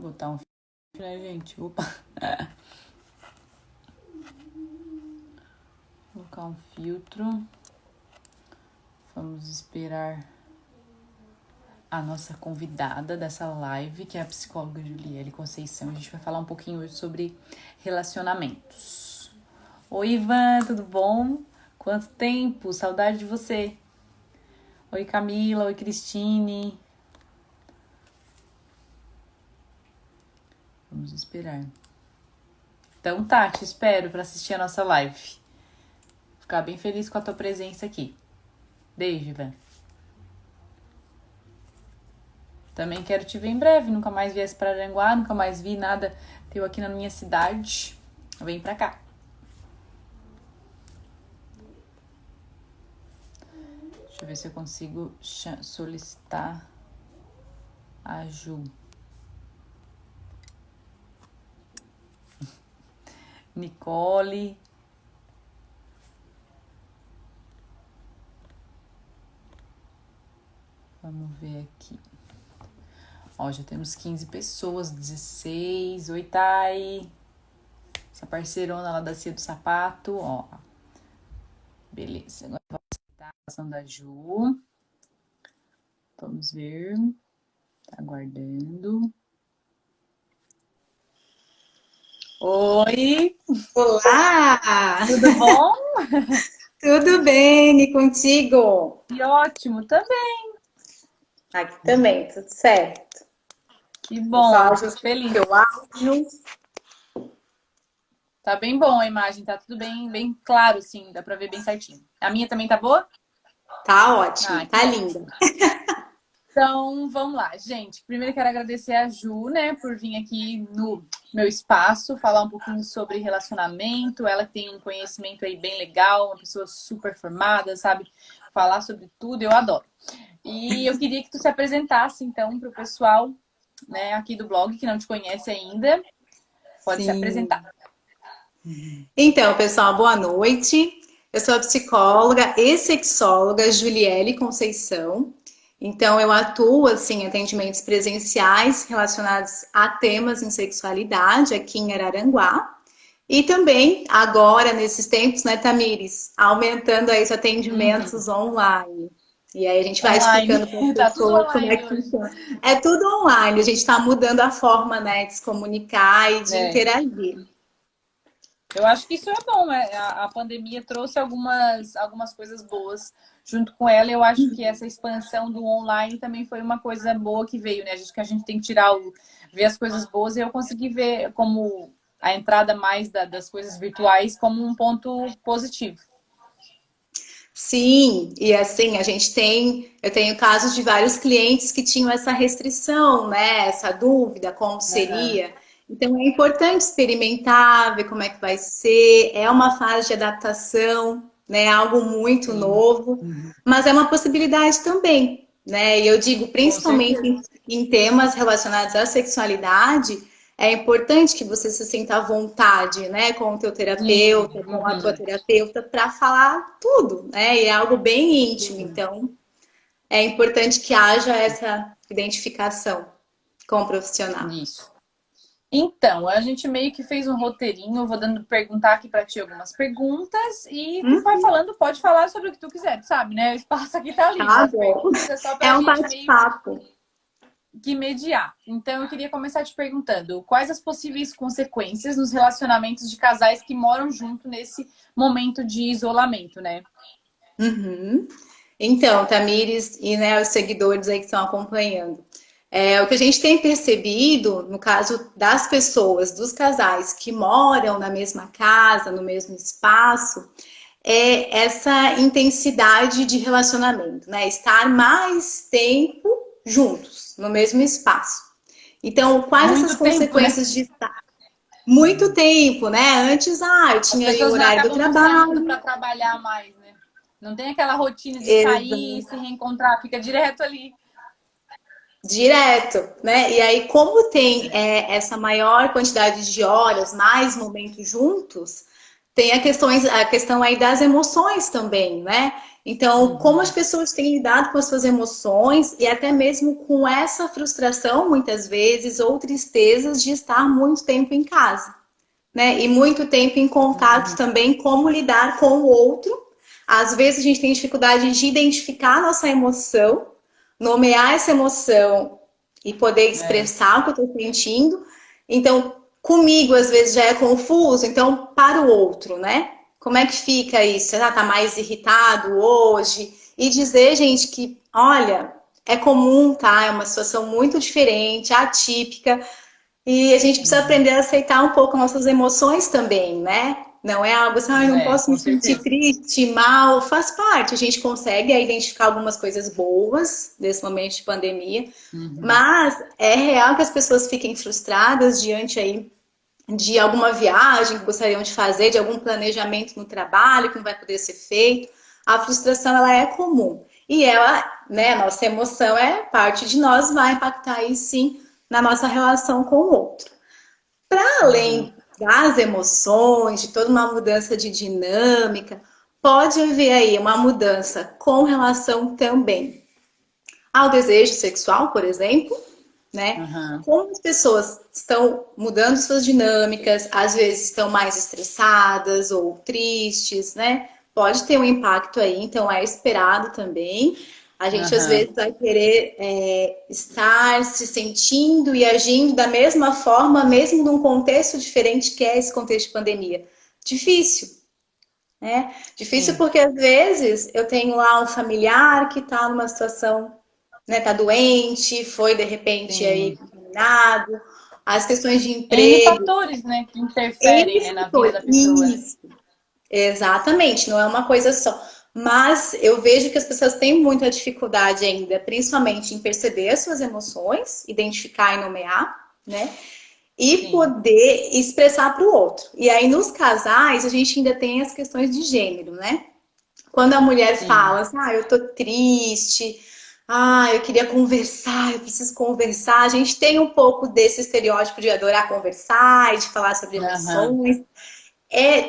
Vou botar um filtro, né, gente? Opa. Vou colocar um filtro. Vamos esperar a nossa convidada dessa live, que é a psicóloga Juliele Conceição. A gente vai falar um pouquinho hoje sobre relacionamentos. Oi, Ivan, tudo bom? Quanto tempo? Saudade de você. Oi, Camila. Oi, Cristine. Vamos esperar. Então tá, te espero para assistir a nossa live. Vou ficar bem feliz com a tua presença aqui. Beijo, Ivan. Também quero te ver em breve. Nunca mais viesse para Aranguá, nunca mais vi nada teu aqui na minha cidade. Vem pra cá. Deixa eu ver se eu consigo solicitar a Ju. Nicole. Vamos ver aqui. Ó, já temos 15 pessoas, 16. Oi, Thay. Essa parceirona lá da Cia do Sapato, ó. Beleza, agora vamos aceitar a ação da Ju. Vamos ver. Tá aguardando. Oi! Olá! Tudo bom? Tudo bem e contigo? Que ótimo, também. Aqui também, tudo certo. Que Vou bom, só eu fico ajustar o feliz. teu áudio. Tá bem bom a imagem, tá tudo bem claro, sim, dá pra ver bem certinho. A minha também tá boa? Tá ótimo, Que tá ótimo. linda. Então, vamos lá, gente. Primeiro quero agradecer a Ju, né, por vir aqui no meu espaço, falar um pouquinho sobre relacionamento. Ela tem um conhecimento aí bem legal, uma pessoa super formada, sabe? Falar sobre tudo, eu adoro. E eu queria que tu se apresentasse, então, para o pessoal, né, aqui do blog, que não te conhece ainda. Pode se apresentar. Sim. Então, pessoal, boa noite. Eu sou a psicóloga e sexóloga Juliele Conceição. Então, eu atuo assim, em atendimentos presenciais relacionados a temas em sexualidade aqui em Araranguá. E também, agora, nesses tempos, né, Tamires, aumentando aí os Uhum. atendimentos online. E aí a gente vai Online. explicando para as Tá tudo pessoas como é online que hoje. funciona. É tudo online, a gente está mudando a forma, né, de se comunicar e de É. interagir. Eu acho que isso é bom. A pandemia trouxe algumas coisas boas junto com ela. Eu acho que essa expansão do online também foi uma coisa boa que veio, né? Que a gente tem que ver as coisas boas. E eu consegui ver como a entrada mais das coisas virtuais como um ponto positivo. Sim, e assim, eu tenho casos de vários clientes que tinham essa restrição, né? Essa dúvida, como Aham. seria. Então é importante experimentar, ver como é que vai ser. É uma fase de adaptação, né? Algo muito Sim, novo, mas é uma possibilidade também, né? E eu digo, com principalmente certeza. em temas relacionados à sexualidade, é importante que você se sinta à vontade, né, com o teu Sim. terapeuta, com a tua Uhum. terapeuta, para falar tudo, né? E é algo bem íntimo. Sim. Então, é importante que haja essa identificação com o profissional. Isso. Então, a gente meio que fez um roteirinho, eu vou dando perguntar aqui para ti algumas perguntas e tu vai falando, pode falar sobre o que tu quiser, tu sabe, né? O espaço aqui tá livre, Tá as bom. perguntas é só para É a um gente meio bate-papo. que mediar. Então, eu queria começar te perguntando, quais as possíveis consequências nos relacionamentos de casais que moram junto nesse momento de isolamento, né? Uhum. Então, Tamires e né, os seguidores aí que estão acompanhando. O que a gente tem percebido, no caso das pessoas, dos casais que moram na mesma casa, no mesmo espaço, é essa intensidade de relacionamento, né? Estar mais tempo juntos, no mesmo espaço. Então, quais essas Muito tempo, né? consequências de estar muito tempo, né? Antes, eu As tinha aí o pessoas não horário do acabam não saindo trabalho, para trabalhar mais, né? Não tem aquela rotina de sair e exato. se reencontrar, fica direto ali. Direto, né? E aí, como tem essa maior quantidade de horas, mais momentos juntos, tem a questão aí das emoções também, né? Então, como as Uhum. pessoas têm lidado com as suas emoções e até mesmo com essa frustração, muitas vezes, ou tristezas de estar muito tempo em casa, né? E muito tempo em contato Uhum. também, como lidar com o outro. Às vezes a gente tem dificuldade de identificar a nossa emoção, nomear essa emoção e poder É. expressar o que eu estou sentindo. Então, comigo às vezes já é confuso, então para o outro, né? Como é que fica isso? Ah, tá mais irritado hoje? E dizer, gente, que olha, é comum, tá? É uma situação muito diferente, atípica. E a gente precisa Uhum. aprender a aceitar um pouco nossas emoções também, né? Não é algo assim, ah, eu não É, posso me com sentir certeza. triste, mal, faz parte. A gente consegue identificar algumas coisas boas desse momento de pandemia, Uhum. mas é real que as pessoas fiquem frustradas diante aí de alguma viagem que gostariam de fazer, de algum planejamento no trabalho que não vai poder ser feito. A frustração ela é comum e ela, né, a nossa emoção é parte de nós, vai impactar aí sim na nossa relação com o outro. Para Uhum. além das emoções, de toda uma mudança de dinâmica, pode haver aí uma mudança com relação também ao desejo sexual, por exemplo, né? Uhum. Como as pessoas estão mudando suas dinâmicas, às vezes estão mais estressadas ou tristes, né? Pode ter um impacto aí, então é esperado também. A gente às Uhum. vezes vai querer estar se sentindo e agindo da mesma forma, mesmo num contexto diferente que é esse contexto de pandemia. Difícil, né? Difícil Sim, porque às vezes eu tenho lá um familiar que está numa situação, né, tá doente, foi de repente aí sim. contaminado, as questões de N emprego, fatores, né, que interferem, N né, na vida fatores. da pessoa, né? Isso, exatamente, não é uma coisa só. Mas eu vejo que as pessoas têm muita dificuldade ainda, principalmente em perceber as suas emoções, identificar e nomear, né? E Sim, poder expressar para o outro. E aí, nos casais, a gente ainda tem as questões de gênero, né? Quando a mulher sim. fala assim, ah, eu tô triste, ah, eu queria conversar, eu preciso conversar. A gente tem um pouco desse estereótipo de adorar conversar e de falar sobre Aham. emoções.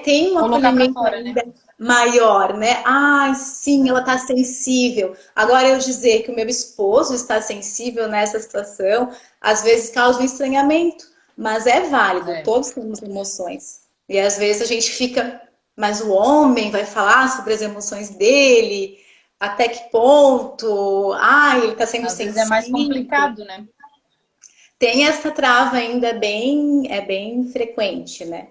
Tem um Colocar pra acolhimento fora, né? ainda maior, né? Ah, sim, ela tá sensível. Agora eu dizer que o meu esposo está sensível nessa situação, às vezes causa um estranhamento, mas é válido, É. todos temos emoções. E às vezes a gente fica, mas o homem vai falar sobre as emoções dele, até que ponto? Ah, ele tá sendo Às vezes é mais sensível. complicado, né? Tem essa trava ainda bem frequente, né?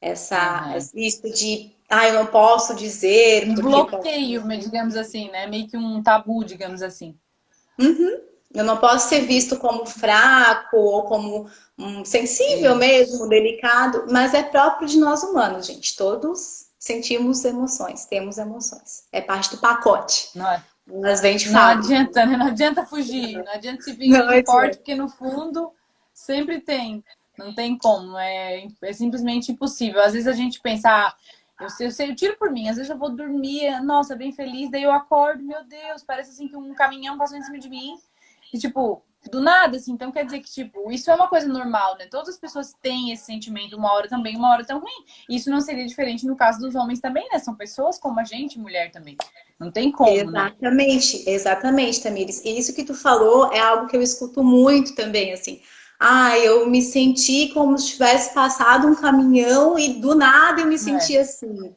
Aham. Isso de, eu não posso dizer Um porque pode. bloqueio, digamos assim, né? Meio que um tabu, digamos assim. Uhum. Eu não posso ser visto como fraco ou como sensível Isso. mesmo, delicado, mas é próprio de nós humanos, gente. Todos sentimos emoções, temos emoções. É parte do pacote. Não, Elas vêm de não fábrica. adianta, né? Não adianta fugir, não adianta se Não fingir de forte, adianta. porque no fundo sempre tem. Não tem como, é simplesmente impossível. Às vezes a gente pensa, eu tiro por mim, às vezes eu vou dormir, nossa, bem feliz, daí eu acordo, meu Deus, parece assim que um caminhão passou em cima de mim. E, tipo, do nada, assim, então quer dizer que, tipo, isso é uma coisa normal, né? Todas as pessoas têm esse sentimento, uma hora também, uma hora tão ruim. Isso não seria diferente no caso dos homens também, né? São pessoas como a gente, mulher também. Não tem como, né? Exatamente, exatamente, Tamires. E isso que tu falou é algo que eu escuto muito também, assim. Ah, eu me senti como se tivesse passado um caminhão e do nada eu me É. senti assim.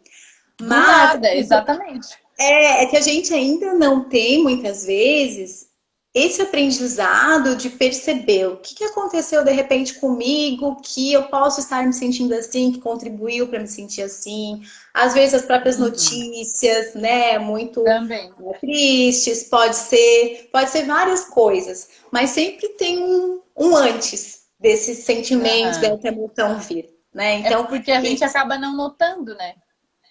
Do Mas nada, exatamente. é que a gente ainda não tem, muitas vezes, esse aprendizado de perceber o que aconteceu de repente comigo, que eu posso estar me sentindo assim, que contribuiu para me sentir assim. Às vezes as próprias Uhum. notícias, né, muito Também. tristes, pode ser várias coisas, mas sempre tem um antes desse sentimento, Aham. dessa emoção vir, né? É Então, porque a gente acaba não notando, né?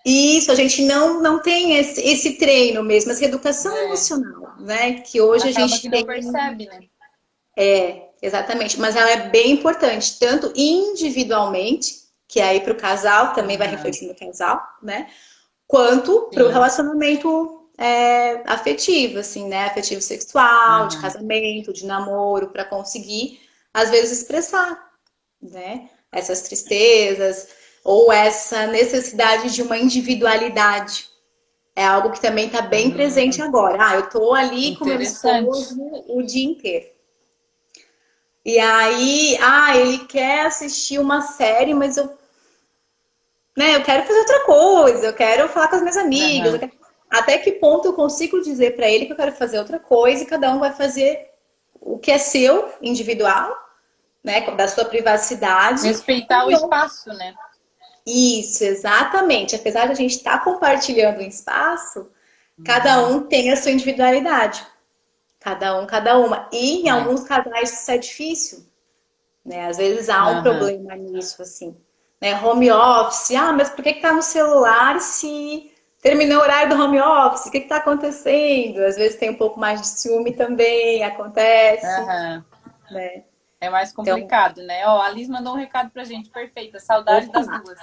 isso, a gente não tem esse treino mesmo, essa educação É. emocional, né? Que hoje a Acaba gente que não tem. percebe, né? Exatamente, mas ela é bem importante, tanto individualmente, que aí para o casal, também vai Aham. refletir no casal, né? Quanto para o Sim. relacionamento afetivo, assim, né? Afetivo sexual, de Aham. casamento, de namoro, para conseguir, às vezes, expressar, né? Essas tristezas. ou essa necessidade de uma individualidade. É algo que também está bem presente agora. Ah, eu estou ali com meu Interessante. esposo o dia inteiro. E aí, ele quer assistir uma série, mas eu quero fazer outra coisa, eu quero falar com as minhas amigas. Aham. Até que ponto eu consigo dizer para ele que eu quero fazer outra coisa e cada um vai fazer o que é seu, individual, né, da sua privacidade. Respeitar o espaço, né? Isso, exatamente. Apesar de a gente estar compartilhando um espaço, cada um tem a sua individualidade. Cada um, cada uma. E em É. alguns casais isso é difícil, né? Às vezes há um Aham. problema nisso, assim. Né? Home office. Ah, mas por que que tá no celular se terminou o horário do home office? O que que tá acontecendo? Às vezes tem um pouco mais de ciúme também, acontece, Aham. né? É mais Então, complicado, né? Ó, a Liz mandou um recado pra gente. Perfeita. Saudade opa. das duas.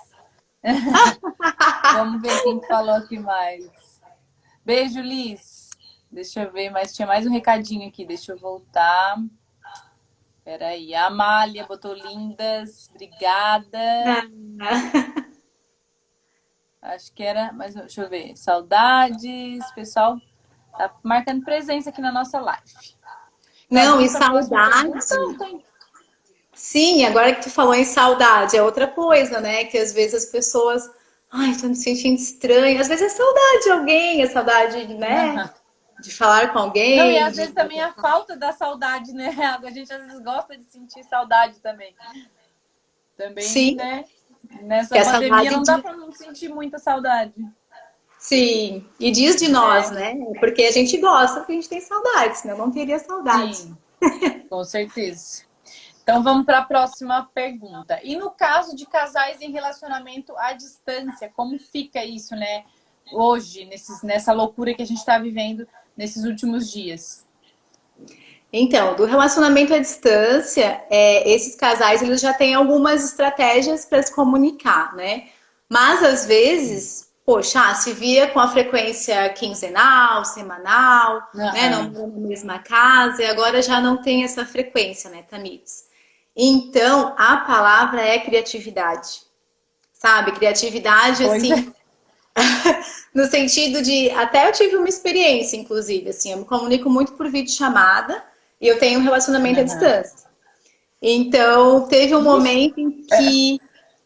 Vamos ver quem falou aqui mais. Beijo, Liz. Deixa eu ver, mas tinha mais um recadinho aqui. Deixa eu voltar. Peraí. A Amália botou lindas. Obrigada. Acho que era, mas deixa eu ver. Saudades. Pessoal tá marcando presença aqui na nossa live. Então, Não, e vamos para a próxima pergunta? saudade. Sim, agora que tu falou em saudade, é outra coisa, né? Que às vezes as pessoas, ai, tô me sentindo estranha. Às vezes é saudade de alguém, é saudade, né? Aham. De falar com Não, e alguém, às de... vezes também a falta da saudade, né? A gente às vezes gosta de sentir saudade também. Também, Sim, né? que Nessa é pandemia saudade não dá de... para não sentir muita saudade, Sim, e diz de nós, né? né? Porque a gente gosta, porque a gente tem saudade, senão não teria saudade. Sim, com certeza. Então vamos para a próxima pergunta. E no caso de casais em relacionamento à distância, como fica isso, né? Hoje, nessa loucura que a gente está vivendo nesses últimos dias. Então, do relacionamento à distância, esses casais eles já têm algumas estratégias para se comunicar, né? Mas às vezes, poxa, se via com a frequência quinzenal, semanal, né? Não Aham. moram na mesma casa, e agora já não tem essa frequência, né, Tamires? Então, a palavra é criatividade, sabe? Criatividade, Pois assim, é. no sentido de, até eu tive uma experiência, inclusive, assim, eu me comunico muito por videochamada e eu tenho um relacionamento à Aham. distância. Então, teve um Ixi. momento em que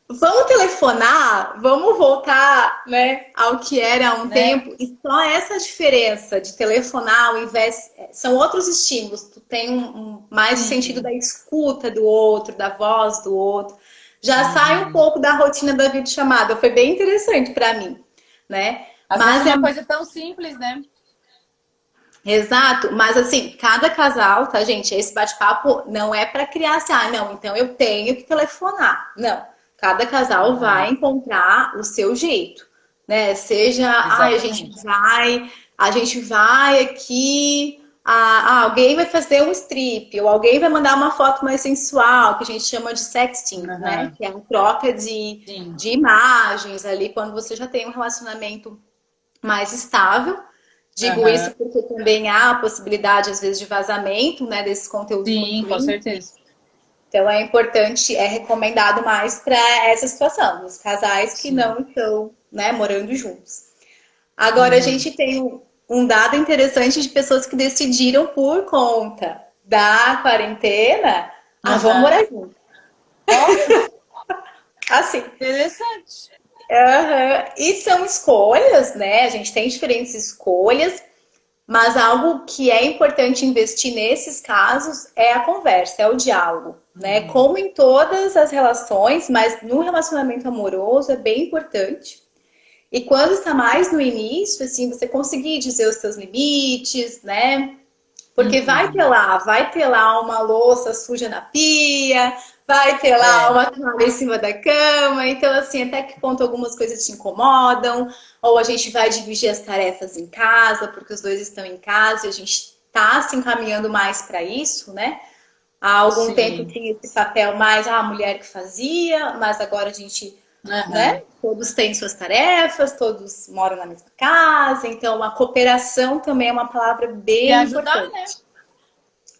vamos telefonar, vamos voltar, né, ao que era há um Né? tempo, e só essa diferença de telefonar ao invés, são outros estímulos, tu tem mais o sentido Sim. da escuta do outro, da voz do outro, já sai um Uhum. pouco da rotina da videochamada, foi bem interessante para mim, né? Às vezes Mas é uma coisa tão simples, né? exato, mas assim, cada casal, tá, gente? Esse bate-papo não é para criar assim, não, então eu tenho que telefonar. Não. Cada casal vai Aham. encontrar o seu jeito, né? Seja, Exatamente. a gente vai aqui, alguém vai fazer um strip, ou alguém vai mandar uma foto mais sensual, que a gente chama de sexting, né? Aham. Que é a troca Sim. de imagens ali, quando você já tem um relacionamento mais estável. Digo Aham. isso porque também há a possibilidade, às vezes, de vazamento, né, desses conteúdos Sim, muito com íntimos. certeza. Então, é importante, é recomendado mais para essa situação, os casais que Sim. não estão, né, morando juntos. Agora, a Uhum. gente tem um dado interessante de pessoas que decidiram, por conta da quarentena, vamos Aham. morar juntos. Ó, Assim, interessante. e são escolhas, né? A gente tem diferentes escolhas. Mas algo que é importante investir nesses casos é a conversa, é o diálogo, né? Uhum. Como em todas as relações, mas no relacionamento amoroso é bem importante. E quando está mais no início, assim, você conseguir dizer os seus limites, né? Porque Uhum. vai ter lá uma louça suja na pia, vai ter lá É. uma toalha em cima da cama. Então, assim, até que ponto algumas coisas te incomodam, ou a gente vai dividir as tarefas em casa, porque os dois estão em casa e a gente está se encaminhando mais para isso, né? Há algum tempo Sim. tinha esse papel mais a mulher que fazia, mas agora a gente, né? Aham. Todos têm suas tarefas, todos moram na mesma casa, então a cooperação também é uma palavra E bem ajudar, importante. né?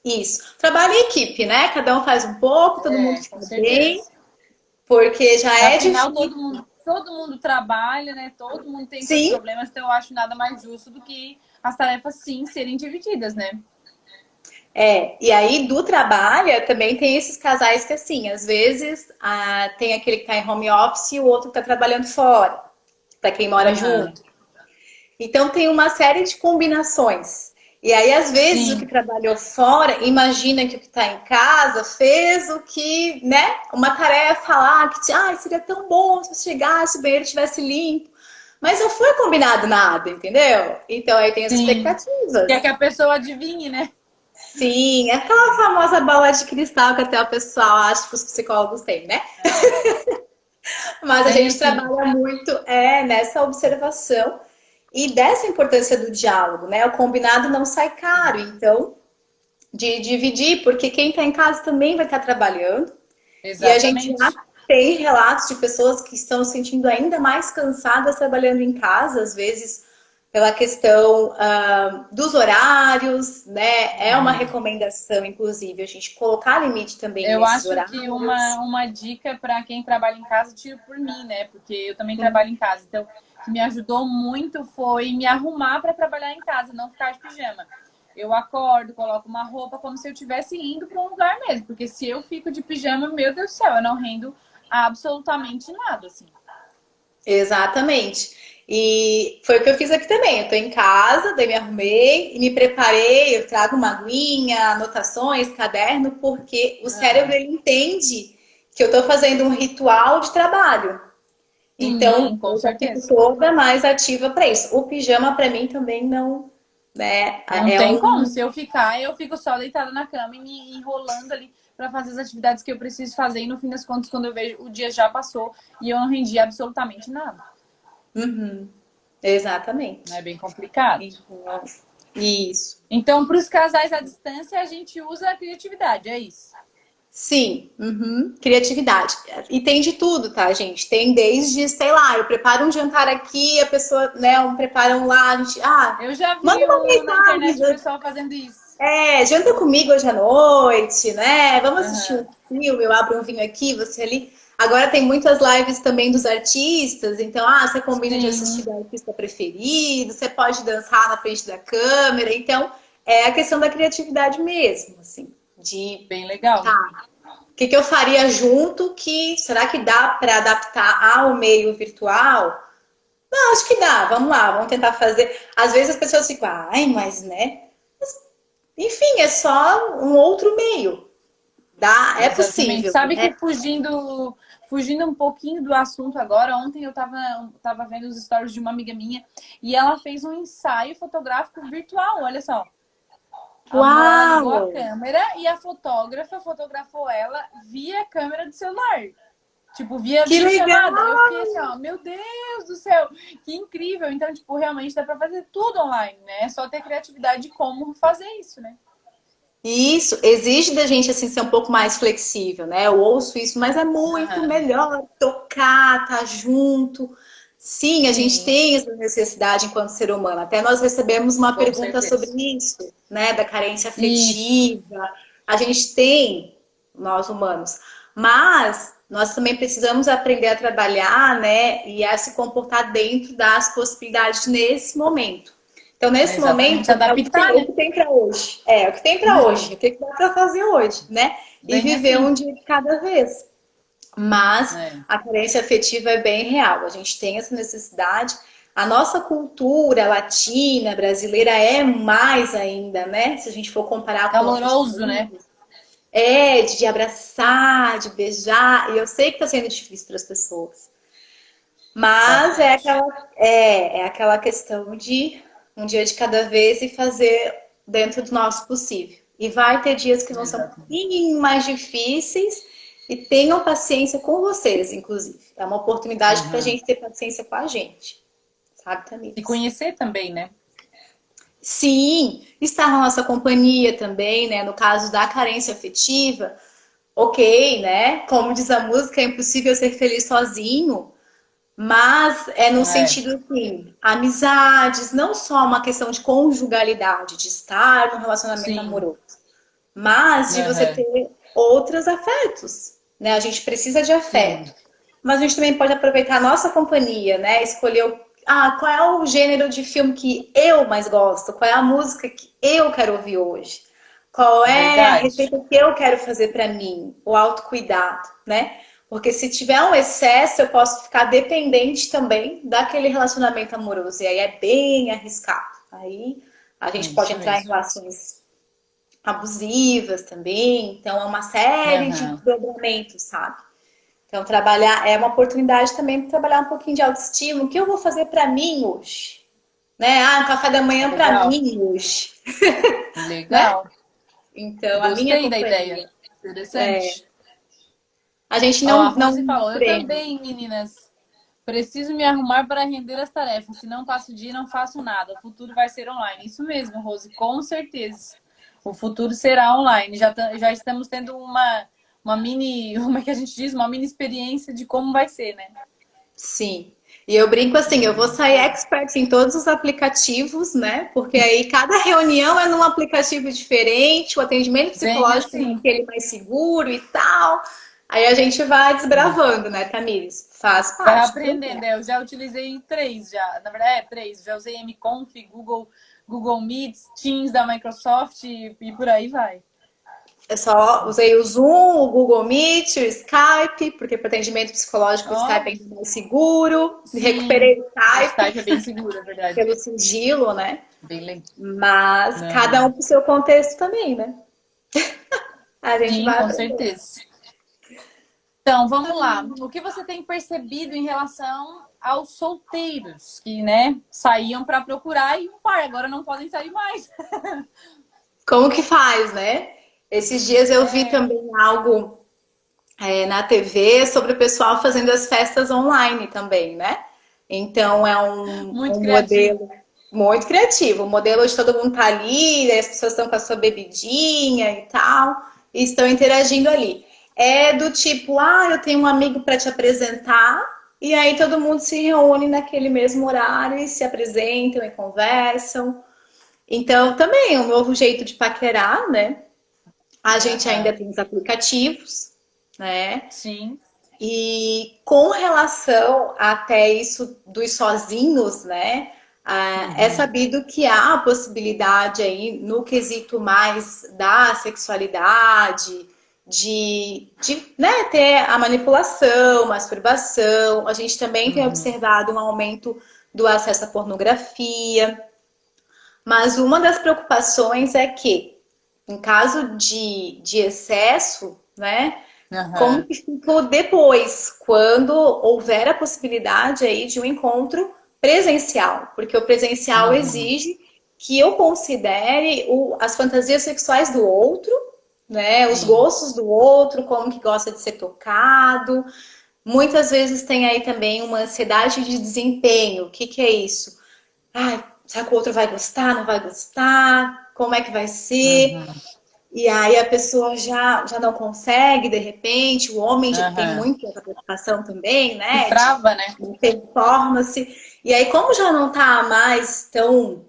Isso. Trabalho em equipe, né? Cada um faz um pouco, todo mundo É, fica com bem, certeza. porque já é Afinal, difícil. todo mundo trabalha, né? Todo mundo tem seus Sim, problemas, então eu acho nada mais justo do que as tarefas, sim, serem divididas, né? e aí do trabalho também tem esses casais que assim, às vezes tem aquele que tá em home office e o outro que tá trabalhando fora, para quem mora Aham. junto. Então tem uma série de combinações. E aí, às vezes, o que Sim, trabalhou fora, imagina que o que está em casa fez o que, né? Uma tarefa lá que seria tão bom se você chegasse, o banheiro estivesse limpo. Mas não foi combinado nada, entendeu? Então aí tem as sim. Quer expectativas. que a pessoa adivinhe, né? Sim, é aquela famosa bola de cristal que até o pessoal acha que os psicólogos têm, né? É. Mas a Tenho gente sim. trabalha muito nessa observação e dessa importância do diálogo, né? O combinado não sai caro, Sim, então, de dividir, porque quem está em casa também vai estar trabalhando. E a gente já exatamente. tem relatos de pessoas que estão se sentindo ainda mais cansadas trabalhando em casa, às vezes pela questão dos horários, né? É uma Uhum. recomendação, inclusive, a gente colocar limite também Eu nesses acho que horários. uma dica para quem trabalha em casa, tiro por mim, né? Porque eu também Uhum. trabalho em casa. Então, o que me ajudou muito foi me arrumar para trabalhar em casa, não ficar de pijama. Eu acordo, coloco uma roupa como se eu estivesse indo para um lugar mesmo. Porque se eu fico de pijama, meu Deus do céu, eu não rendo absolutamente nada, assim. Exatamente. E foi o que eu fiz aqui também. Eu tô em casa, daí me arrumei e me preparei. Eu trago uma aguinha, anotações, caderno, porque o cérebro Aham. ele entende que eu tô fazendo um ritual de trabalho. Então, Sim, com eu já fico certeza. toda mais ativa para isso. O pijama para mim também não, né? Não É tem como. um Se eu ficar, eu fico só deitada na cama e me enrolando ali para fazer as atividades que eu preciso fazer. E no fim das contas, quando eu vejo, o dia já passou e eu não rendi absolutamente nada. Uhum, exatamente. É bem complicado. Então, isso. Então, para os casais à distância, a gente usa a criatividade, é isso. Sim, uhum. Criatividade. E tem de tudo, tá, gente? Tem desde, sei lá, eu preparo um jantar aqui, a pessoa, né, prepara um lá, a gente, Eu já manda vi uma na internet o mensagem, pessoal fazendo isso. janta comigo hoje à noite, né? Vamos assistir um Aham. filme, eu abro um vinho aqui, você ali. Agora tem muitas lives também dos artistas, então, você combina de assistir Sim, o artista preferido, você pode dançar na frente da câmera, então é a questão da criatividade mesmo, assim, de bem legal. tá, o que eu faria junto que será que dá para adaptar ao meio virtual? Não, acho que dá. Vamos lá, vamos tentar fazer. Às vezes as pessoas ficam, ai, mas né? Enfim, é só um outro meio. Dá, é Exatamente. possível, Sabe que né? fugindo um pouquinho do assunto agora, ontem eu tava vendo os stories de uma amiga minha e ela fez um ensaio fotográfico virtual, olha só. Ela ligou a Uau! câmera e a fotógrafa fotografou ela via câmera do celular. Tipo, via Que legal! videochamada. Eu fiquei assim, ó, meu Deus do céu, que incrível. Então, tipo, realmente dá pra fazer tudo online, né? É só ter criatividade de como fazer isso, né? Isso exige da gente assim ser um pouco mais flexível, né? Eu ouço isso, mas é muito Aham. melhor tocar, estar junto. Sim, a gente Sim, tem essa necessidade enquanto ser humano. Até nós recebemos uma com pergunta sobre certeza. isso, né? Da carência Isso. afetiva. A gente tem, nós humanos, mas nós também precisamos aprender a trabalhar, né? E a se comportar dentro das possibilidades nesse momento. Então, É nesse exatamente, momento, adaptar, o né? que tem para hoje. É, o que tem para hoje, o que dá para fazer hoje, né? E Bem viver assim. um dia de cada vez. Mas É. a carência afetiva é bem real. A gente tem essa necessidade. A nossa cultura latina, brasileira, é mais ainda, né? Se a gente for comparar com outros Caloroso, né? países. De abraçar, de beijar. E eu sei que está sendo difícil para as pessoas. Mas Bastante. é aquela questão de um dia de cada vez e fazer dentro do nosso possível. E vai ter dias que vão ser um Exatamente. pouquinho mais difíceis e tenham paciência com vocês, inclusive. É uma oportunidade para a Uhum. gente ter paciência com a gente, sabe, Se Tamires? conhecer também, né? Sim, estar na nossa companhia também, né? No caso da carência afetiva, ok, né? Como diz a música, é impossível ser feliz sozinho. Mas é no É. sentido assim, amizades, não só uma questão de conjugalidade, de estar num relacionamento Sim. amoroso, mas de você Uhum. ter outros afetos, né? A gente precisa de afeto. Sim. Mas a gente também pode aproveitar a nossa companhia, né? Escolher qual é o gênero de filme que eu mais gosto, qual é a música que eu quero ouvir hoje, qual é a Verdade. receita que eu quero fazer para mim, o autocuidado, né? Porque se tiver um excesso, eu posso ficar dependente também daquele relacionamento amoroso. E aí é bem arriscado. Aí a É gente pode isso entrar em mesmo. relações abusivas também. Então é uma série de Aham. desdobramentos, sabe? Então, trabalhar é uma oportunidade também para trabalhar um pouquinho de autoestima. O que eu vou fazer para mim hoje? Né? Um café da manhã para Legal. mim hoje, né? Legal. Então, a minha Gostei da companhia. ideia. Interessante. A gente Ó, a não Rose falou, eu treina. também, meninas. Preciso me arrumar para render as tarefas. Se não passo o dia, não faço nada. O futuro vai ser online. Isso mesmo, Rose, com certeza. O futuro será online. Já estamos tendo uma mini, como é que a gente diz? Uma mini experiência de como vai ser, né? Sim. E eu brinco assim, eu vou Isso sair aí. expert em todos os aplicativos, né? Porque aí cada reunião é num aplicativo diferente, o atendimento Bem psicológico é assim. aquele mais seguro e tal. Aí a gente vai desbravando, né, Tamires? Faz Vai parte do aprendendo. processo. Eu já utilizei três já. Na verdade, três. Já usei mconf, Google Meets, Teams da Microsoft e por aí vai. Eu só usei o Zoom, o Google Meet, o Skype, porque para atendimento psicológico o Skype é Ó, ainda mais seguro. sim. Recuperei o O Skype é Skype bem seguro, é verdade. pelo sigilo, né? Bem legal. Mas cada um Uhum. com o seu contexto também, né? A gente Sim, vai com aprender. certeza. Então, vamos lá. O que você tem percebido em relação aos solteiros que, né, saíam para procurar e um par, agora não podem sair mais? Como que faz, né? Esses dias eu vi É, também algo na TV sobre o pessoal fazendo as festas online também, né? Então é muito um criativo. modelo muito criativo. O modelo hoje todo mundo tá ali, as pessoas estão com a sua bebidinha e tal, e estão interagindo ali. É do tipo, eu tenho um amigo para te apresentar, e aí todo mundo se reúne naquele mesmo horário e se apresentam e conversam. Então, também é um novo jeito de paquerar, né? A gente ainda Aham. tem os aplicativos, né? Sim. E com relação até isso dos sozinhos, né? É Uhum. sabido que há a possibilidade aí no quesito mais da sexualidade, né, ter a manipulação, masturbação. A gente também tem Uhum. observado um aumento do acesso à pornografia. Mas uma das preocupações é que, em caso de excesso, né? Como Aham. que ficou depois, quando houver a possibilidade aí de um encontro presencial? Porque o presencial Uhum. exige que eu considere as fantasias sexuais do outro, né? Os Sim. gostos do outro, como que gosta de ser tocado. Muitas vezes tem aí também uma ansiedade de desempenho. O que que é isso? Ai, será que o outro vai gostar, não vai gostar? Como é que vai ser? Uhum. E aí a pessoa já não consegue, de repente, o homem já tem Aham. muito essa preocupação também, Se né? trava, né? De performance. E aí, como já não está mais tão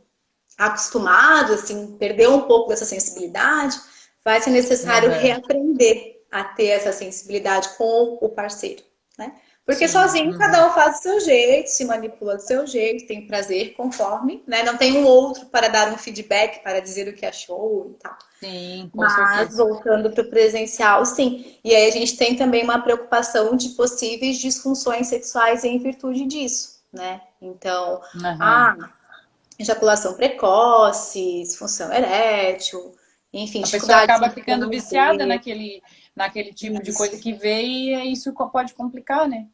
acostumado, assim, perdeu um pouco dessa sensibilidade, vai ser necessário Aham. reaprender a ter essa sensibilidade com o parceiro, né? Porque Sim. sozinho Uhum. cada um faz do seu jeito, se manipula do seu jeito, tem prazer conforme, né? Não tem um outro para dar um feedback, para dizer o que achou e tal. Sim, com Mas certeza. voltando para o presencial, sim. E aí a gente tem também uma preocupação de possíveis disfunções sexuais em virtude disso, né? Então, Aham. ejaculação precoce, disfunção erétil, enfim, A pessoa dificuldade acaba sexual ficando no viciada ter. naquele tipo de coisa Isso. que vê e isso pode complicar, né?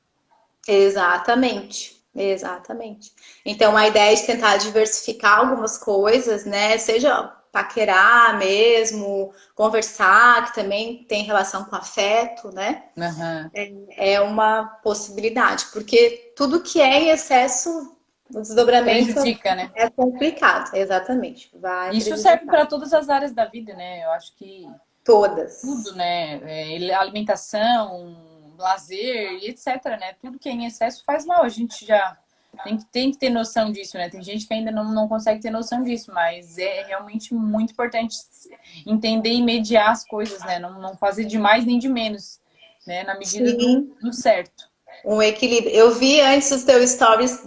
Exatamente. Exatamente. Então, a ideia é de tentar diversificar algumas coisas, né? Seja paquerar mesmo, conversar, que também tem relação com afeto, né? Aham. É uma possibilidade, porque tudo que é em excesso, o desdobramento Prejudica, né? é complicado, exatamente, vai Isso serve prejudicar para todas as áreas da vida, né? Eu acho que tudo, todas. né? Alimentação, lazer e etc, né? Tudo que é em excesso faz mal. A gente já tem que ter noção disso, né? Tem gente que ainda não consegue ter noção disso, mas é realmente muito importante entender e mediar as coisas, né? Não fazer de mais nem de menos né? Na medida Sim. do certo. Um equilíbrio. Eu vi antes os teus stories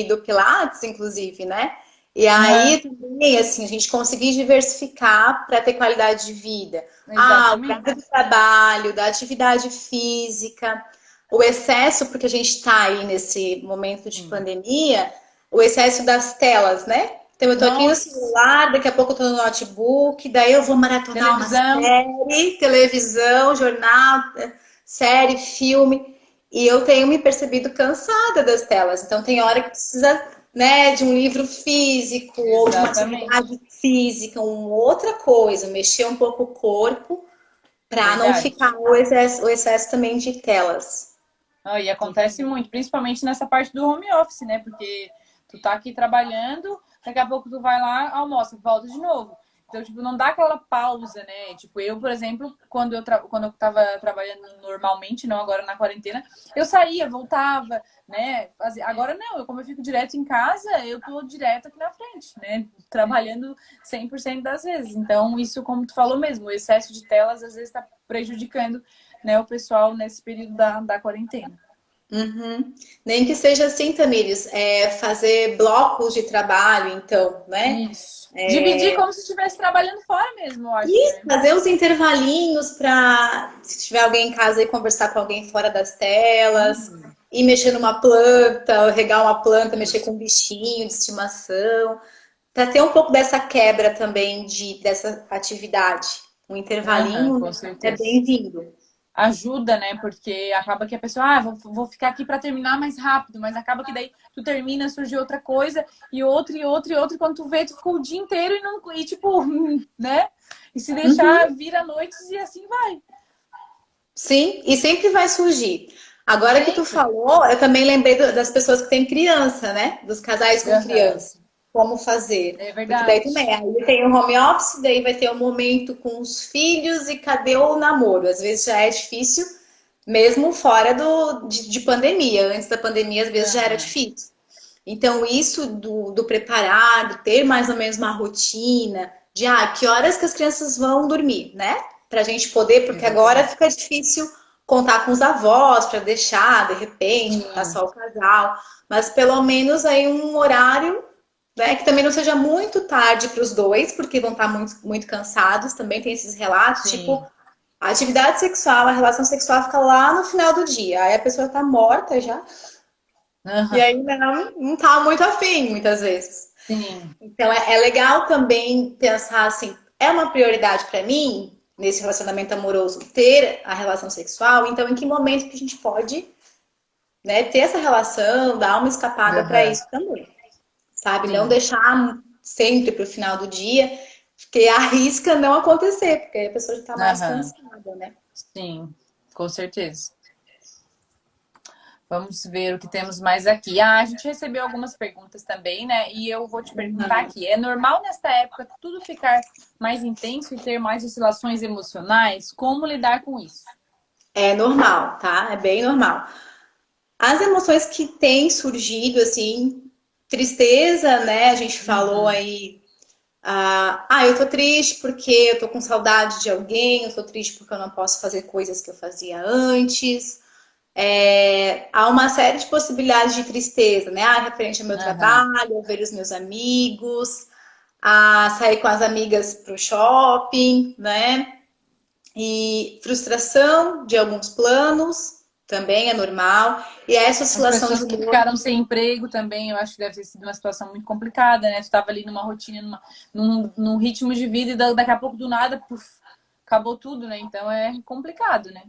do Pilates, inclusive, né? E aí Aham, também, assim, a gente conseguir diversificar para ter qualidade de vida. Ah, o exatamente. prazo do trabalho, da atividade física, o excesso, porque a gente está aí nesse momento de Sim. pandemia, o excesso das telas, né? Então eu tô aqui no Nossa, celular, daqui a pouco eu tô no notebook, daí eu vou maratonar uma televisão. série, televisão, jornal, série, filme. E eu tenho me percebido cansada das telas. Então, tem hora que precisa, né, de um livro físico ou de uma Exatamente. atividade física, uma outra coisa, mexer um pouco o corpo para não ficar Verdade. o excesso também de telas. Ah, e acontece muito, principalmente nessa parte do home office, né? Porque tu tá aqui trabalhando, daqui a pouco tu vai lá, almoça, volta de novo. Então, tipo, não dá aquela pausa, né? Tipo, eu, por exemplo, quando eu tava trabalhando normalmente, não agora na quarentena, eu saía, voltava, né? Agora não, como eu fico direto em casa, eu tô direto aqui na frente, né? Trabalhando 100% das vezes. Então, isso, como tu falou mesmo, o excesso de telas às vezes está prejudicando, né, o pessoal nesse período da quarentena. Uhum. Nem que seja assim, Tamires, fazer blocos de trabalho, então, né? Isso. Dividir como se estivesse trabalhando fora mesmo, eu acho, E né? fazer os intervalinhos para, se tiver alguém em casa, ir conversar com alguém fora das telas, ir mexer numa planta, regar uma planta, mexer Isso. com um bichinho de estimação, para ter um pouco dessa quebra também dessa atividade. Um Aham, intervalinho com é certeza. bem-vindo. Ajuda, né? Porque acaba que a pessoa, vou ficar aqui para terminar mais rápido, mas acaba que daí tu termina, surge outra coisa, e outra, e outra, e outra, e quando tu vê, tu ficou o dia inteiro e não, e tipo, né? E se deixar Uhum. vira noites e assim vai. Sim, e sempre vai surgir. Agora que tu Sempre. falou, eu também lembrei das pessoas que têm criança, né? Dos casais com Aham. criança. Como fazer? É Porque daí também, verdade. aí tem o home office, daí vai ter o momento com os filhos e cadê o namoro? Às vezes já é difícil, mesmo fora de pandemia. Antes da pandemia, às vezes já era Aham. difícil. Então, isso do preparar, ter mais ou menos uma rotina, de que horas que as crianças vão dormir, né? Pra gente poder, porque agora Exatamente. fica difícil contar com os avós para deixar, de repente, que tá Sim. só o casal, mas pelo menos aí um horário, né, que também não seja muito tarde para os dois, porque vão estar muito, muito cansados. Também tem esses relatos, tipo, Sim. a atividade sexual, a relação sexual fica lá no final do dia, aí a pessoa tá morta já, e Aham. aí não tá muito afim, muitas vezes. Sim. Então é legal também pensar assim, é uma prioridade para mim, nesse relacionamento amoroso, ter a relação sexual, então em que momento que a gente pode, né, ter essa relação, dar uma escapada para Aham. isso também, sabe? Não Sim. deixar sempre para o final do dia, porque arrisca não acontecer, porque aí a pessoa já está mais Aham. cansada, né? Sim. Com certeza. Vamos ver o que temos mais aqui. Ah, a gente recebeu algumas perguntas também, né? E eu vou te perguntar aqui: é normal nesta época tudo ficar mais intenso e ter mais oscilações emocionais? Como lidar com isso? É normal, tá? É bem normal. As emoções que têm surgido, assim, tristeza, né? A gente falou Uhum. aí, eu tô triste porque eu tô com saudade de alguém, eu tô triste porque eu não posso fazer coisas que eu fazia antes. Há uma série de possibilidades de tristeza, né? Referente ao meu Aham. trabalho, a ver os meus amigos, a sair com as amigas pro shopping, né? E frustração de alguns planos também é normal. E essa As oscilação de pessoas que humor. ficaram sem emprego também, eu acho que deve ter sido uma situação muito complicada, né? Tu estava ali numa rotina, num ritmo de vida e daqui a pouco do nada, puf, acabou tudo, né? Então é complicado, né?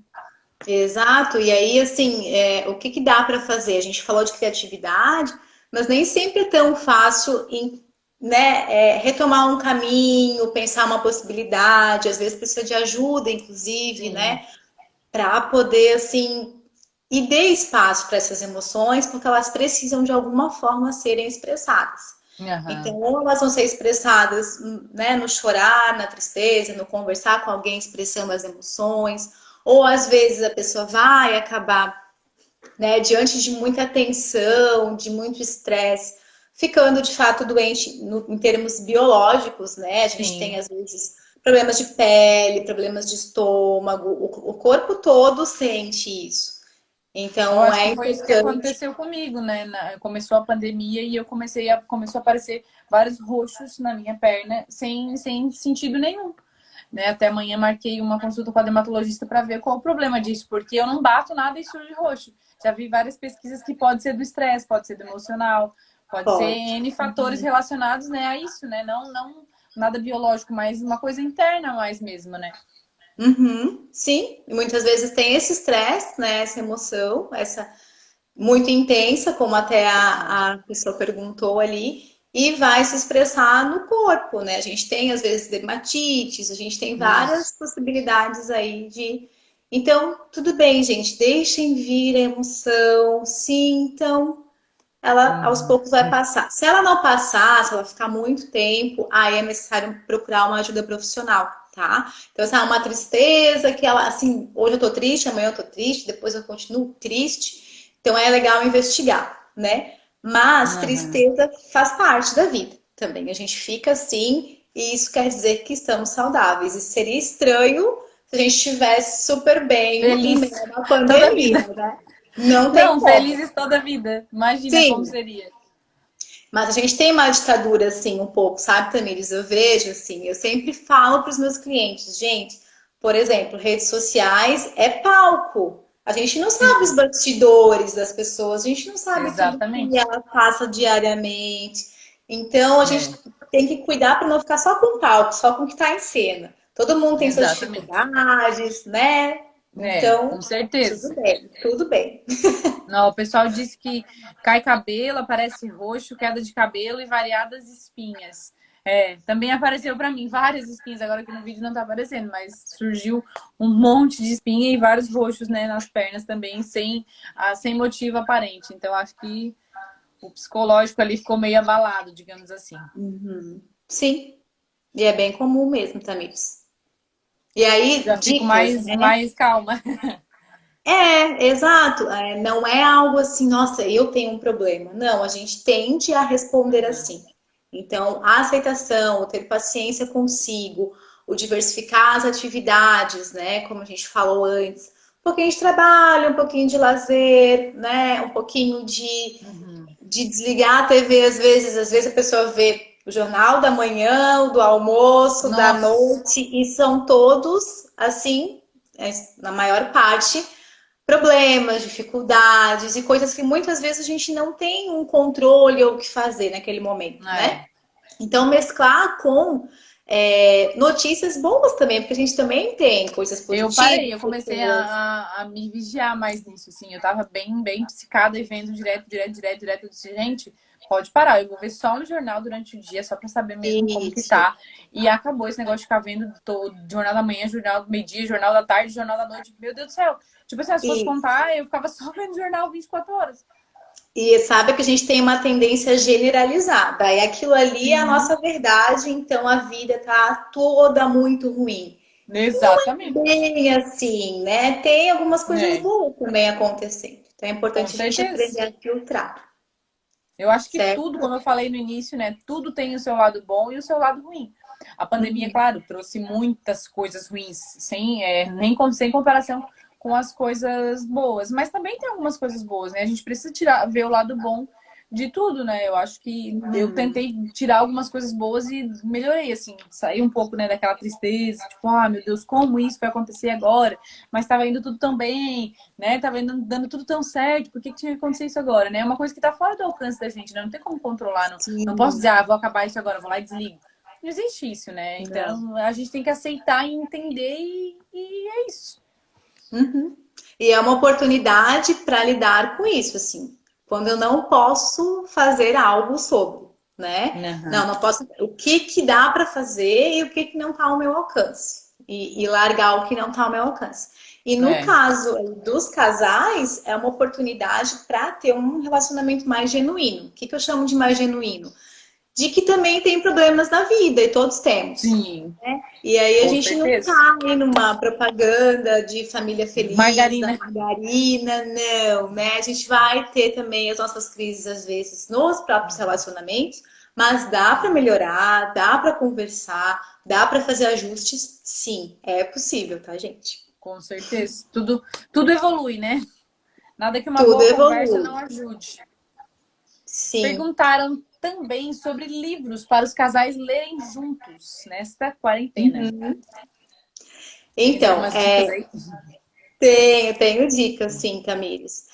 Exato, e aí, assim, o que que dá para fazer? A gente falou de criatividade, mas nem sempre é tão fácil né, retomar um caminho, pensar uma possibilidade, às vezes precisa de ajuda, inclusive, Sim. né, para poder, assim, e dê espaço para essas emoções, porque elas precisam de alguma forma serem expressadas. Então, Aham. ou elas vão ser expressadas, né, no chorar, na tristeza, no conversar com alguém expressando as emoções, ou às vezes a pessoa vai acabar, né, diante de muita tensão, de muito estresse, ficando de fato doente em termos biológicos, né? A gente tem Sim. às vezes problemas de pele, problemas de estômago, o corpo todo sente isso. Eu Então, acho é que foi isso que importante. aconteceu comigo, né? Começou a pandemia e eu começou a aparecer vários roxos na minha perna sem sentido nenhum. Né? Até amanhã marquei uma consulta com a dermatologista para ver qual o problema disso, porque eu não bato nada e surge roxo. Já vi várias pesquisas que pode ser do estresse, pode ser do emocional, pode ser Pode. N fatores relacionados, né, a isso, né? Não nada biológico, mas uma coisa interna mais mesmo, né? Uhum, sim, e muitas vezes tem esse estresse, né? Essa emoção, essa muito intensa, como até a pessoa perguntou ali, e vai se expressar no corpo, né? A gente tem, às vezes, dermatites, a gente tem várias Isso. possibilidades aí de. Então, tudo bem, gente, deixem vir a emoção, sintam, ela aos Uhum. poucos vai passar. Se ela não passar, se ela ficar muito tempo, aí é necessário procurar uma ajuda profissional, tá? Então, se é uma tristeza que ela, assim, hoje eu tô triste, amanhã eu tô triste, depois eu continuo triste, então é legal investigar, né? Mas Uhum. tristeza faz parte da vida também. A gente fica assim, e isso quer dizer que estamos saudáveis. E seria estranho se a gente estivesse super bem em Feliz meio a uma toda a pandemia, vida. né? Não tem Não, como. felizes toda a vida. Imagina como Sim, seria. mas a gente tem uma ditadura, assim, um pouco, sabe, Tamires? Eu vejo, assim, eu sempre falo para os meus clientes, gente, por exemplo, redes sociais é palco. A gente não sabe os Sim, bastidores das pessoas, a gente não sabe tudo que exatamente. ela passa diariamente. Então, a gente É, tem que cuidar para não ficar só com o palco, só com o que está em cena. Todo mundo tem suas exatamente. dificuldades, né? É, Então, com certeza. tudo bem, tudo bem. Não, o pessoal disse que cai cabelo, aparece roxo, queda de cabelo e variadas espinhas. É, também apareceu para mim várias espinhas, agora que no vídeo não tá aparecendo, mas surgiu um monte de espinha e vários roxos, né, nas pernas também, sem motivo aparente. Então, acho que o psicológico ali ficou meio abalado, digamos assim. Sim, e é bem comum mesmo, Tamires. E aí, Já fico dicas, né? mais calma. É, exato. É, não é algo assim, nossa, eu tenho um problema. Não, a gente tende a responder Uhum. assim. Então, a aceitação, o ter paciência consigo, o diversificar as atividades, né? Como a gente falou antes. Um pouquinho de trabalho, um pouquinho de lazer, né? Um pouquinho Uhum. de desligar a TV às vezes a pessoa vê o jornal da manhã, o do almoço, da Nossa, noite, e são todos, assim, na maior parte, problemas, dificuldades e coisas que muitas vezes a gente não tem um controle ou o que fazer naquele momento, né? é. Então, mesclar com notícias boas também, porque a gente também tem coisas Eu positivas, parei, eu comecei pessoas. a me vigiar mais nisso, assim. Eu tava bem psicada e vendo direto. Eu disse, gente, pode parar, eu vou ver só no jornal durante o dia, só pra saber mesmo como que Isso. tá. E acabou esse negócio de ficar vendo todo, jornal da manhã, jornal do meio-dia, jornal da tarde, jornal da noite. Meu Deus do céu. Tipo assim, se fosse E contar, eu ficava só vendo jornal 24 horas. E sabe que a gente tem uma tendência generalizada. E aquilo ali é a Sim, nossa verdade, então a vida tá toda muito ruim. exatamente. Bem assim, né? Tem algumas coisas É, boas também acontecendo. Então é com importante a gente certeza. aprender a filtrar, Eu acho que tudo, certo? como eu falei no início, né? Tudo tem o seu lado bom e o seu lado ruim. A pandemia, Uhum. claro, trouxe muitas coisas ruins, sem comparação com as coisas boas. Mas também tem algumas coisas boas, né? A gente precisa ver o lado bom de tudo, né? Eu acho que eu Uhum. tentei tirar algumas coisas boas e melhorei, assim, sair um pouco, né, daquela tristeza, tipo, ah, meu Deus, como isso vai acontecer agora? Mas estava indo tudo tão bem, né? Tava indo, dando tudo tão certo, por que tinha que acontecer isso agora, né? É uma coisa que tá fora do alcance da gente, né? Não tem como controlar, não posso Sim, dizer, ah, vou acabar isso agora, vou lá e desligo. Não existe isso, né? não. Então a gente tem que aceitar e entender e é isso. Uhum. E é uma oportunidade para lidar com isso, assim. Quando eu não posso fazer algo sobre, né? Uhum. Não posso. O que que dá para fazer e o que que não está ao meu alcance. E largar o que não está ao meu alcance. E no É. caso dos casais, é uma oportunidade para ter um relacionamento mais genuíno. O que que eu chamo de mais genuíno? De que também tem problemas na vida, e todos temos. Sim, E aí a com gente não certeza. cai numa propaganda de família feliz, da Margarina. margarina, não, né? A gente vai ter também as nossas crises, às vezes, nos próprios relacionamentos, Mas dá para melhorar, dá para conversar, dá para fazer ajustes? Sim, é possível, tá, gente? Com certeza. Tudo evolui, né? Nada que uma Tudo boa conversa evolui. não ajude. Sim. Perguntaram também sobre livros para os casais lerem juntos nesta quarentena. Uhum. Tem Então, algumas dicas aí? tenho dicas, sim, Tamires.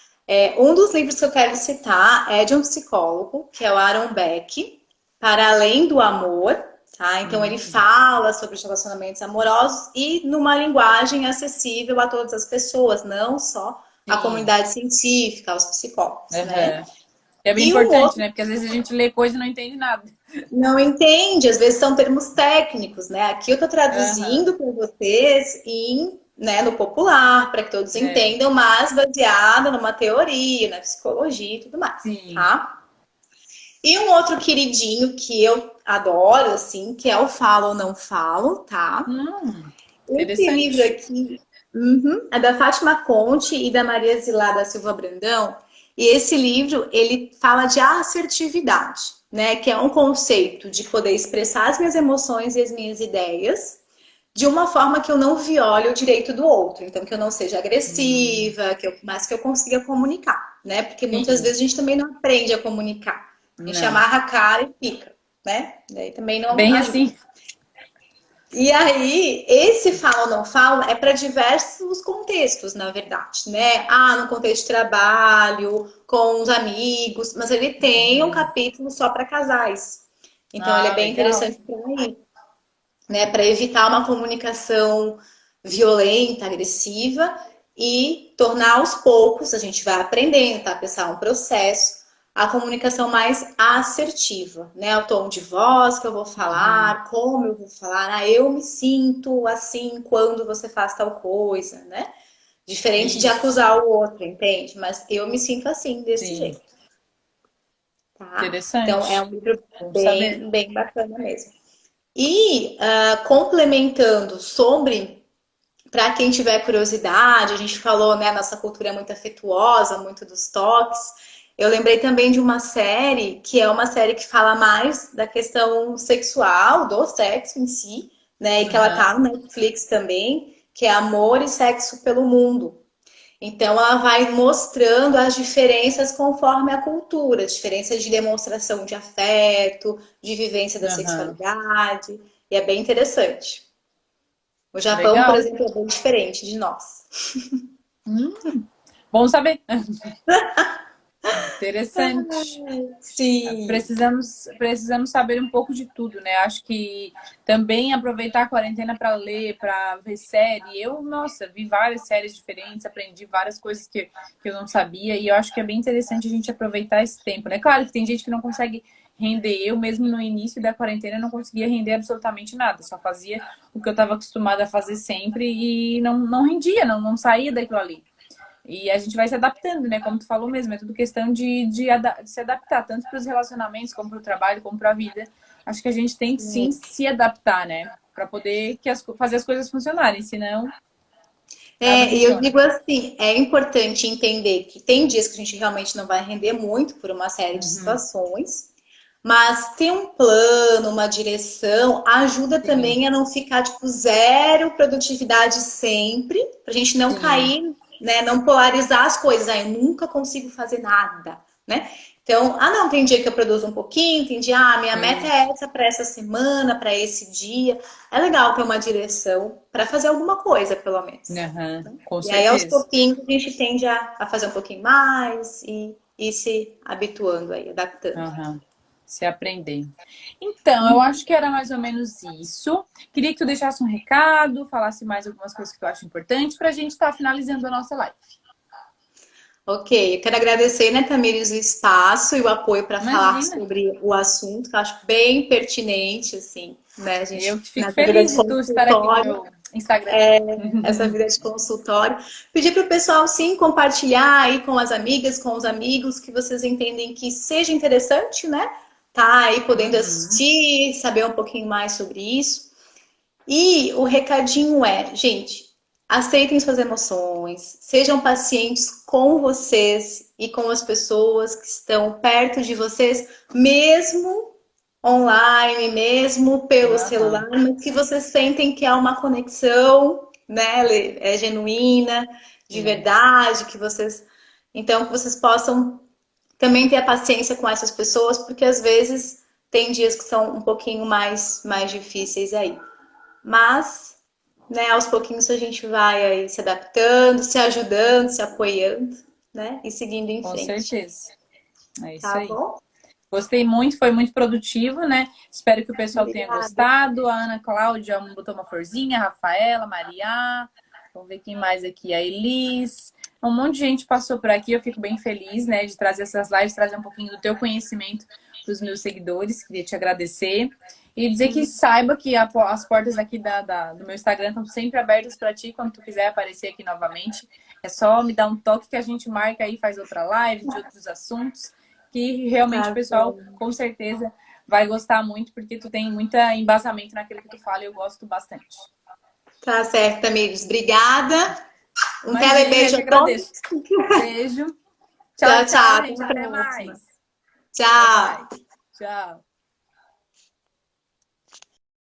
Um dos livros que eu quero citar é de um psicólogo, que é o Aaron Beck, Para Além do Amor, tá? Então, ele fala sobre os relacionamentos amorosos e numa linguagem acessível a todas as pessoas, não só a Sim. comunidade científica, aos psicólogos, né? Uhum. É bem E um importante, outro né? Porque às vezes a gente lê coisa e não entende nada. não entende, às vezes são termos técnicos, né? Aqui eu estou Uhum. traduzindo para vocês né, no popular, para que todos É. entendam, mas baseada numa teoria, na psicologia e tudo mais, Sim. tá? E um outro queridinho que eu adoro, assim, que é o Falo ou Não Falo, tá? Esse livro Interessante. aqui é da Fátima Conte e da Maria Zilá da Silva Brandão. E esse livro, ele fala de assertividade, né? Que é um conceito de poder expressar as minhas emoções e as minhas ideias de uma forma que eu não viole o direito do outro. Então, que eu não seja Hum, agressiva, mas que eu consiga comunicar, né? Porque muitas sim. vezes a gente também não aprende a comunicar. A gente Não. amarra a cara e fica, né? Daí também não Bem ajuda. assim. E aí, esse fala ou não fala é para diversos contextos, na verdade, né? Ah, no contexto de trabalho, com os amigos, mas ele tem um capítulo só para casais. Então, ele é Ah, bem legal. interessante para isso, né? Para evitar uma comunicação violenta, agressiva e tornar aos poucos, a gente vai aprendendo, tá, pessoal? É um processo, a comunicação mais assertiva, né? O tom de voz que eu vou Uhum. falar, como eu vou falar, ah, eu me sinto assim quando você faz tal coisa, né? Diferente de Isso. acusar o outro, entende? Mas eu me sinto assim, desse Sim. jeito, tá? Então é um Interessante. livro Bom saber. bem bacana mesmo. E complementando sobre, para quem tiver curiosidade, a gente falou, né, nossa cultura é muito afetuosa, muito dos toques. Eu lembrei também de uma série, que é uma série que fala mais da questão sexual, do sexo em si, né, e que ela tá Uhum. no Netflix também, que é Amor e Sexo pelo Mundo. Então, ela vai mostrando as diferenças conforme a cultura, as diferenças de demonstração de afeto, de vivência da Uhum. sexualidade, e é bem interessante. O Japão, por Legal. exemplo, é bem diferente de nós. Bom saber. Interessante. Sim. Precisamos saber um pouco de tudo, né? Acho que também aproveitar a quarentena para ler, para ver série. Eu, nossa, vi várias séries diferentes, aprendi várias coisas que eu não sabia, e eu acho que é bem interessante a gente aproveitar esse tempo, né? Claro que tem gente que não consegue render. Eu mesmo no início da quarentena não conseguia render absolutamente nada, só fazia o que eu estava acostumada a fazer sempre e não rendia, não saía daquilo ali. E a gente vai se adaptando, né? Como tu falou mesmo, é tudo questão de se adaptar, tanto para os relacionamentos, como para o trabalho, como para a vida. Acho que a gente tem que sim se adaptar, né? Para poder fazer as coisas funcionarem, senão nada E eu funciona. digo assim, é importante entender que tem dias que a gente realmente não vai render muito por uma série de Uhum. situações, mas ter um plano, uma direção, ajuda Sim, também a não ficar, tipo, zero produtividade sempre, pra gente não sim. cair, né, não polarizar as coisas. Ah, eu nunca consigo fazer nada, né? Então, não, tem dia que eu produzo um pouquinho, tem dia, minha meta é Isso. essa para essa semana, para esse dia. É legal ter uma direção para fazer alguma coisa, pelo menos. Uhum. Com E aí, aos certeza. pouquinhos, a gente tende a fazer um pouquinho mais e se habituando aí, adaptando. Uhum. Se aprender. Então, eu acho que era mais ou menos isso. Queria que tu deixasse um recado, falasse mais algumas coisas que tu acha importante para a gente estar finalizando a nossa live. Ok, eu quero agradecer, né, Tamires, o espaço e o apoio para falar Imagina. sobre o assunto, que eu acho bem pertinente, assim, né, a Eu gente, que fico nessa vida feliz de de tu estar aqui no consultório, meu Instagram. essa vida de consultório. Pedir para o pessoal, sim, compartilhar aí com as amigas, com os amigos, que vocês entendem que seja interessante, né, tá aí podendo Uhum. assistir, saber um pouquinho mais sobre isso. E o recadinho é, gente, aceitem suas emoções, sejam pacientes com vocês e com as pessoas que estão perto de vocês, mesmo online, mesmo pelo Aham, celular, mas que vocês sentem que é uma conexão, né, é genuína, de sim, verdade, que vocês, então que vocês possam também ter a paciência com essas pessoas, porque às vezes tem dias que são um pouquinho mais difíceis aí. Mas, né, aos pouquinhos a gente vai aí se adaptando, se ajudando, se apoiando, né, e seguindo em com frente. certeza. É isso Tá aí. bom? Gostei muito, foi muito produtivo, né? Espero que o pessoal tenha Obrigada. gostado. A Ana Cláudia botou uma florzinha, a Rafaela, Maria. Vamos ver quem mais aqui. A Elis. Um monte de gente passou por aqui. Eu fico bem feliz, né, de trazer essas lives, trazer um pouquinho do teu conhecimento para os meus seguidores. Queria te agradecer. E dizer que saiba que as portas aqui do meu Instagram estão sempre abertas para ti quando tu quiser aparecer aqui novamente. É só me dar um toque que a gente marca aí, faz outra live de outros assuntos que realmente o Tá pessoal bom. com certeza vai gostar muito, porque tu tem muita embasamento naquilo que tu fala e eu gosto bastante. Tá certo, amigos. Obrigada. Um Imagina, eu telebeijo que a todos. agradeço. Beijo. Tchau, Tchau, tchau, tchau. Até gente. a Até próxima. mais. Bye, bye. Tchau. Tchau.